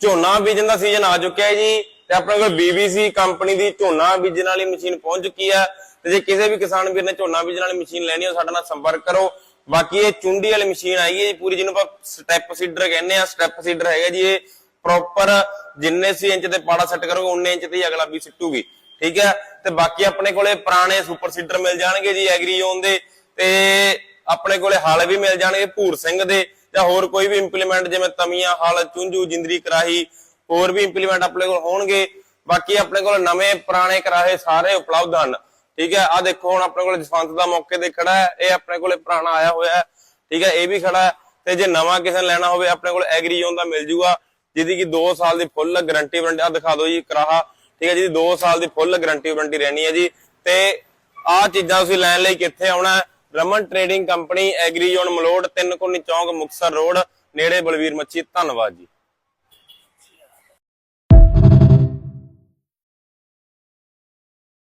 ਝੋਨਾ ਬੀਜਣ ਦਾ ਸੀਜ਼ਨ ਆ ਚੁੱਕਿਆ ਹੈ ਜੀ ਤੇ ਆਪਣੇ ਕੋਲ BBC ਕੰਪਨੀ ਦੀ ਝੋਨਾ ਬੀਜਣ ਵਾਲੀ ਮਸ਼ੀਨ ਪਹੁੰਚ ਚੁੱਕੀ ਹੈ ਤੇ ਜੇ ਕਿਸੇ ਵੀ ਕਿਸਾਨ ਵੀਰ ਨੇ ਝੋਨਾ ਬੀਜਣ ਵਾਲੀ ਮਸ਼ੀਨ ਲੈਣੀ ਹੋ ਸਾਡੇ ਨਾਲ ਸੰਪਰਕ ਕਰੋ। ਬਾਕੀ ਇਹ ਚੁੰਡੀ ਵਾਲੀ ਮਸ਼ੀਨ ਆਈ ਹੈ ਜੀ ਪੂਰੀ, ਜਿਹਨੂੰ ਆਪਾਂ ਸਟੈਪ ਸੀਡਰ ਕਹਿੰਦੇ ਆ। ਸਟੈਪ ਸੀਡਰ ਹੈਗਾ ਜੀ ਇਹ ਪ੍ਰੋਪਰ, ਜਿੰਨੇ ਸੀ ਇੰਚ ਤੇ ਪਾੜਾ ਸੈੱਟ ਕਰੋਗੇ ਉਨੇ ਇੰਚ ਤੇ ਹੀ ਅਗਲਾ ਵੀ ਸਿੱਟੂਗੀ, ਠੀਕ ਹੈ। ਤੇ ਬਾਕੀ ਆਪਣੇ ਕੋਲੇ ਪੁਰਾਣੇ ਸੁਪਰ ਸੀਡਰ ਮਿਲ ਜਾਣਗੇ ਜੀ ਐਗਰੀ ਜ਼ੋਨ ਦੇ, ਤੇ ਆਪਣੇ ਕੋਲੇ ਹਲ ਵੀ ਮਿਲ ਜਾਣਗੇ ਭੂਰ ਸਿੰਘ ਦੇ, ਜਾਂ ਹੋਰ ਕੋਈ ਵੀ ਇੰਪਲੀਮੈਂਟ ਜਿਵੇਂ ਤਮੀਆਂ, ਹਲ, ਚੁੰਝੂ, ਜਿੰਦਰੀ, ਕਰਾਹੀ, ਹੋਰ ਵੀ ਇੰਪਲੀਮੈਂਟ ਆਪਣੇ ਕੋਲ ਹੋਣਗੇ। ਬਾਕੀ ਆਪਣੇ ਕੋਲ ਨਵੇਂ ਪੁਰਾਣੇ ਕਰਾਹੇ ਸਾਰੇ ਉਪਲਬਧ ਹਨ, ਠੀਕ ਹੈ। ਆ ਦੇਖੋ ਹੁਣ ਆਪਣੇ ਕੋਲ ਜਸਵੰਤ ਦਾ ਮੌਕੇ ਤੇ ਖੜਾ ਹੈ, ਇਹ ਆਪਣੇ ਕੋਲੇ ਪੁਰਾਣਾ ਆਇਆ ਹੋਇਆ ਹੈ, ਠੀਕ ਹੈ, ਇਹ ਵੀ ਖੜਾ ਹੈ। ਤੇ ਜੇ ਨਵਾਂ ਕਿਸੇ ਨੇ ਲੈਣਾ ਹੋਵੇ ਆਪਣੇ ਕੋਲ ਐਗਰੀ ਜ਼ੋਨ ਦਾ ਮਿਲ ਜੂਗਾ, ਜਿਹਦੀ ਕਿ 2 ਸਾਲ ਦੀ ਫੁੱਲ ਗਾਰੰਟੀ ਵਾਰੰਟੀ। ਆ ਦਿਖਾ ਦਿਓ ਜੀ ਕਰਾਹਾ, ਠੀਕ ਹੈ, ਜਿਹਦੀ 2 ਸਾਲ ਦੀ ਫੁੱਲ ਗਾਰੰਟੀ ਵਾਰੰਟੀ ਰਹਿਣੀ ਹੈ ਜੀ। ਤੇ ਆਹ ਚੀਜ਼ਾਂ ਤੁਸੀਂ ਲੈਣ ਲਈ ਕਿੱਥੇ ਆਉਣਾ ਹੈ? Raman trading company, agri zone ਮਲੋੜ, 3 ਕੋਨੀ ਚੌਂਕ, ਮੁਕਤਸਰ ਰੋਡ, ਨੇੜੇ ਬਲਵੀਰ ਮੱਛੀ। ਧੰਨਵਾਦ ਜੀ।